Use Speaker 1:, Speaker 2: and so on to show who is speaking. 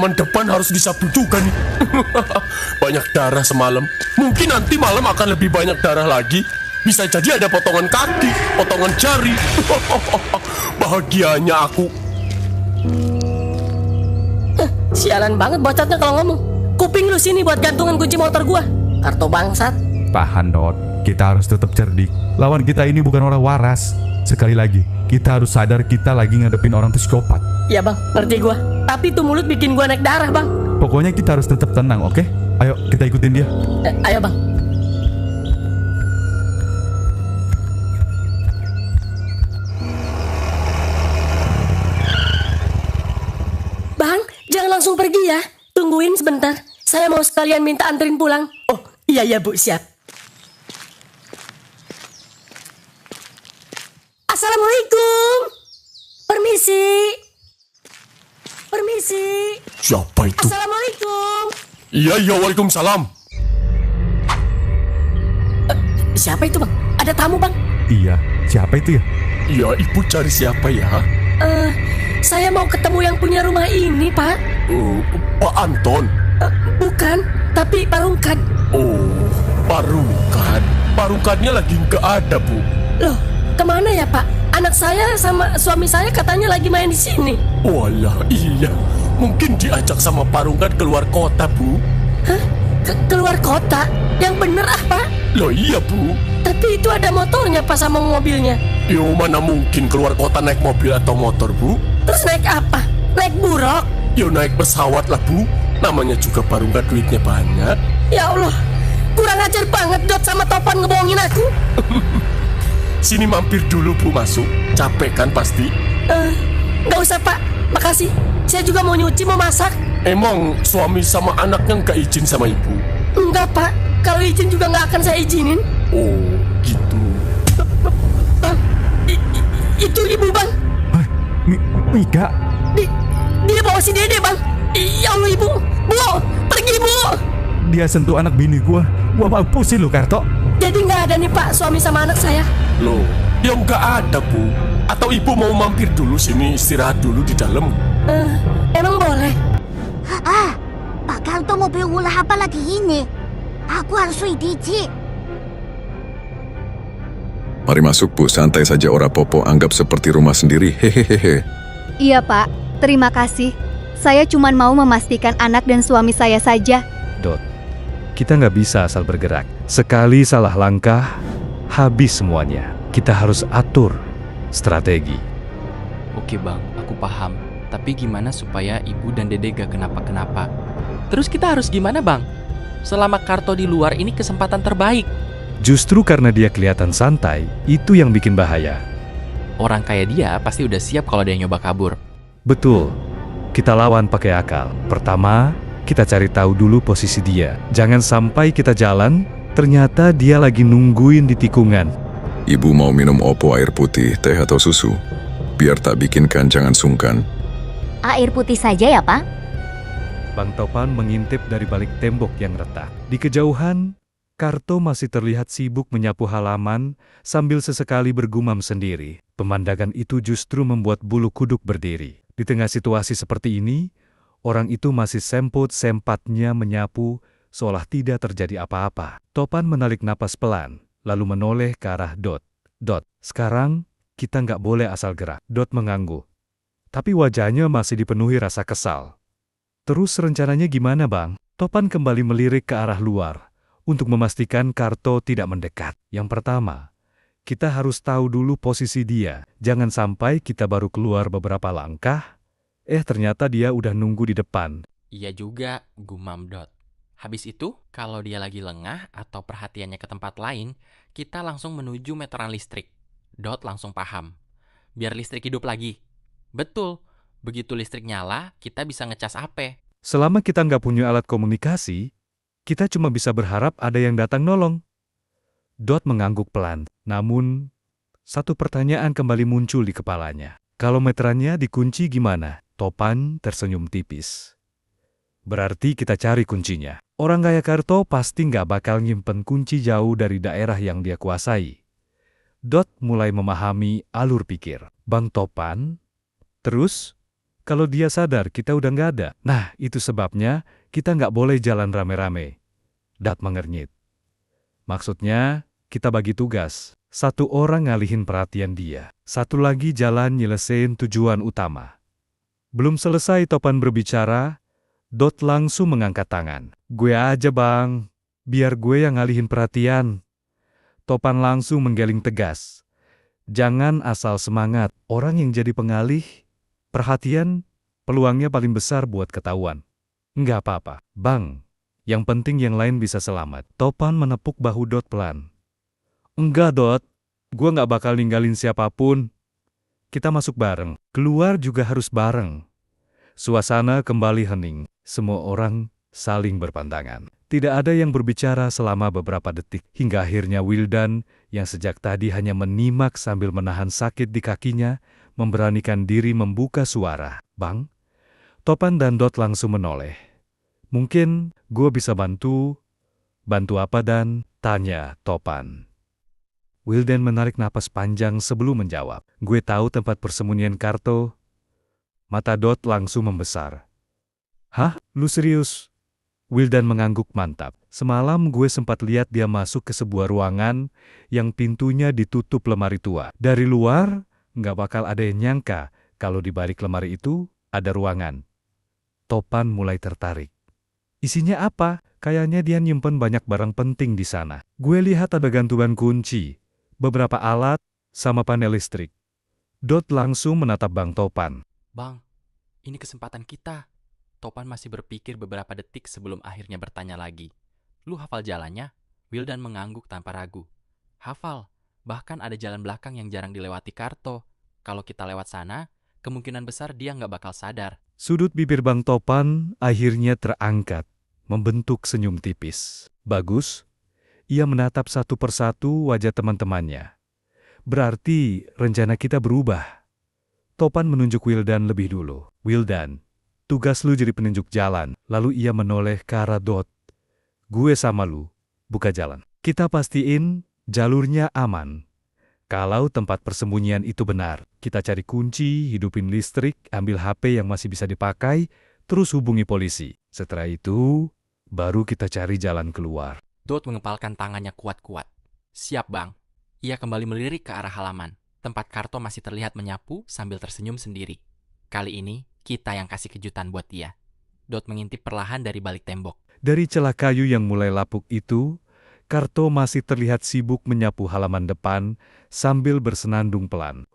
Speaker 1: halaman depan harus disapu juga nih. Banyak darah semalam. Mungkin nanti malam akan lebih banyak darah lagi. Bisa jadi ada potongan kaki, potongan jari. Bahagianya aku.
Speaker 2: Sialan banget bocatnya kalau ngomong. Kuping lu sini buat gantungan kunci motor gua. Karto bangsat.
Speaker 3: Tahan, Dot. Kita harus tetap cerdik. Lawan kita ini bukan orang waras. Sekali lagi, kita harus sadar kita lagi ngadepin orang psikopat.
Speaker 2: Iya bang, ngerti gua. Tapi tuh mulut bikin gua naik darah bang.
Speaker 3: Pokoknya kita harus tetap tenang, oke? Ayo, kita ikutin dia.
Speaker 2: Ayo bang. Bang, jangan langsung pergi ya. Tungguin sebentar. Saya mau sekalian minta anterin pulang. Oh, iya Bu, siap. Assalamualaikum. Permisi.
Speaker 1: Siapa itu?
Speaker 2: Assalamualaikum.
Speaker 1: Iya, waalaikumsalam.
Speaker 2: Siapa itu bang? Ada tamu bang?
Speaker 3: Iya, siapa itu ya?
Speaker 1: Iya, ibu cari siapa ya?
Speaker 2: Saya mau ketemu yang punya rumah ini pak.
Speaker 1: Pak Anton.
Speaker 2: Bukan, tapi Pak Rungkat.
Speaker 1: Oh, Pak Rungkat. Pak Rungkatnya lagi nggak ada, Bu.
Speaker 2: Loh, kemana ya Pak? Anak saya sama suami saya katanya lagi main di sini.
Speaker 1: Walah, iya. Mungkin diajak sama Pak Rungkat keluar kota, Bu.
Speaker 2: Hah? Keluar kota? Yang bener Pak?
Speaker 1: Loh iya, Bu.
Speaker 2: Tapi itu ada motornya Pak sama mobilnya.
Speaker 1: Yo, mana mungkin keluar kota naik mobil atau motor, Bu?
Speaker 2: Terus naik apa? Naik buruk?
Speaker 1: Yo, naik pesawat lah, Bu. Namanya juga Pak Rungkat duitnya banyak.
Speaker 2: Ya Allah, kurang ajar banget Dot sama Topan ngebohongin aku.
Speaker 1: Sini mampir dulu, Bu, masuk. Capek kan pasti?
Speaker 2: Nggak usah Pak, makasih. Saya juga mau nyuci, mau masak.
Speaker 1: Emang suami sama anaknya nggak izin sama ibu?
Speaker 2: Enggak Pak, kalau izin juga nggak akan saya izinin.
Speaker 1: Oh, gitu.
Speaker 2: Bang, itu ibu bang.
Speaker 3: Mika?
Speaker 2: Dia bawa si Dede bang. Ya Allah ibu, Bu, pergi Bu.
Speaker 3: Dia sentuh anak bini gua mampus sih lu, Karto.
Speaker 2: Jadi nggak ada nih Pak, suami sama anak saya.
Speaker 1: Loh, ya nggak ada, Bu. Atau ibu mau mampir dulu sini istirahat dulu di dalam?
Speaker 2: Emang boleh?
Speaker 4: Pak Karto mobil ulah apa lagi ini? Aku harus selidiki.
Speaker 5: Mari masuk, Bu. Santai saja, ora popo. Anggap seperti rumah sendiri. Hehehehe.
Speaker 6: Iya Pak, terima kasih. Saya cuma mau memastikan anak dan suami saya saja.
Speaker 7: Dot, kita nggak bisa asal bergerak. Sekali salah langkah, habis semuanya. Kita harus atur strategi.
Speaker 8: Oke bang, aku paham. Tapi gimana supaya ibu dan dede gak kenapa-kenapa? Terus kita harus gimana bang? Selama Karto di luar ini kesempatan terbaik.
Speaker 7: Justru karena dia kelihatan santai, itu yang bikin bahaya.
Speaker 8: Orang kayak dia pasti udah siap kalau dia nyoba kabur.
Speaker 7: Betul, kita lawan pakai akal. Pertama, kita cari tahu dulu posisi dia. Jangan sampai kita jalan, ternyata dia lagi nungguin di tikungan.
Speaker 5: Ibu mau minum opo, air putih, teh atau susu? Biar tak bikinkan, jangan sungkan.
Speaker 6: Air putih saja ya Pak?
Speaker 7: Bang Topan mengintip dari balik tembok yang retak. Di kejauhan, Karto masih terlihat sibuk menyapu halaman sambil sesekali bergumam sendiri. Pemandangan itu justru membuat bulu kuduk berdiri. Di tengah situasi seperti ini, orang itu masih sempat-sempatnya menyapu seolah tidak terjadi apa-apa. Topan menarik napas pelan, lalu menoleh ke arah Dot. Dot, sekarang kita nggak boleh asal gerak. Dot mengangguk. Tapi wajahnya masih dipenuhi rasa kesal. Terus rencananya gimana bang? Topan kembali melirik ke arah luar untuk memastikan Karto tidak mendekat. Yang pertama, kita harus tahu dulu posisi dia. Jangan sampai kita baru keluar beberapa langkah, ternyata dia udah nunggu di depan.
Speaker 8: Iya juga, gumam Dot. Habis itu, kalau dia lagi lengah atau perhatiannya ke tempat lain, kita langsung menuju meteran listrik. Dot langsung paham. Biar listrik hidup lagi. Betul, begitu listrik nyala, kita bisa ngecas HP.
Speaker 7: Selama kita nggak punya alat komunikasi, kita cuma bisa berharap ada yang datang nolong. Dot mengangguk pelan, namun satu pertanyaan kembali muncul di kepalanya. Kalau meterannya dikunci gimana? Topan tersenyum tipis. Berarti kita cari kuncinya. Orang kaya Karto pasti nggak bakal nyimpen kunci jauh dari daerah yang dia kuasai. Dot mulai memahami alur pikir. Bang Topan, terus Kalau dia sadar kita udah nggak ada. Nah, itu sebabnya kita nggak boleh jalan rame-rame. Dat mengernyit. Maksudnya, kita bagi tugas. Satu orang ngalihin perhatian dia. Satu lagi jalan nyelesain tujuan utama. Belum selesai Topan berbicara, Dot langsung mengangkat tangan. Gue aja bang, biar gue yang ngalihin perhatian. Topan langsung menggeling tegas. Jangan asal semangat, orang yang jadi pengalih perhatian, peluangnya paling besar buat ketahuan. Nggak apa-apa, bang. Yang penting yang lain bisa selamat. Topan menepuk bahu Dot pelan. Enggak, Dot. Gua nggak bakal ninggalin siapapun. Kita masuk bareng. Keluar juga harus bareng. Suasana kembali hening. Semua orang saling berpandangan. Tidak ada yang berbicara selama beberapa detik. Hingga akhirnya Wildan, yang sejak tadi hanya menyimak sambil menahan sakit di kakinya, memberanikan diri membuka suara. Bang, Topan dan Dot langsung menoleh. Mungkin gue bisa bantu. Bantu apa dan? Tanya Topan. Wildan menarik napas panjang sebelum menjawab. Gue tahu tempat persembunyian Karto. Mata Dot langsung membesar. Hah? Lu serius? Wildan mengangguk mantap. Semalam gue sempat lihat dia masuk ke sebuah ruangan yang pintunya ditutup lemari tua. Dari luar, nggak bakal ada yang nyangka kalau di balik lemari itu ada ruangan. Topan mulai tertarik. Isinya apa? Kayaknya dia nyimpen banyak barang penting di sana. Gue lihat ada gantungan kunci, beberapa alat, sama panel listrik. Dot langsung menatap Bang Topan.
Speaker 8: Bang, ini kesempatan kita. Topan masih berpikir beberapa detik sebelum akhirnya bertanya lagi. Lu hafal jalannya? Wildan mengangguk tanpa ragu. Hafal, bahkan ada jalan belakang yang jarang dilewati Karto. Kalau kita lewat sana, kemungkinan besar dia nggak bakal sadar.
Speaker 7: Sudut bibir Bang Topan akhirnya terangkat, membentuk senyum tipis. Bagus, ia menatap satu persatu wajah teman-temannya. Berarti rencana kita berubah. Topan menunjuk Wildan lebih dulu. Wildan, tugas lu jadi penunjuk jalan. Lalu ia menoleh ke arah Dot. Gue sama lu, buka jalan. Kita pastiin jalurnya aman. Kalau tempat persembunyian itu benar, kita cari kunci, hidupin listrik, ambil HP yang masih bisa dipakai, terus hubungi polisi. Setelah itu, baru kita cari jalan keluar.
Speaker 8: Dot mengepalkan tangannya kuat-kuat. Siap, Bang. Ia kembali melirik ke arah halaman. Tempat Karto masih terlihat menyapu sambil tersenyum sendiri. Kali ini, kita yang kasih kejutan buat dia. Dot mengintip perlahan dari balik tembok.
Speaker 7: Dari celah kayu yang mulai lapuk itu, Karto masih terlihat sibuk menyapu halaman depan sambil bersenandung pelan.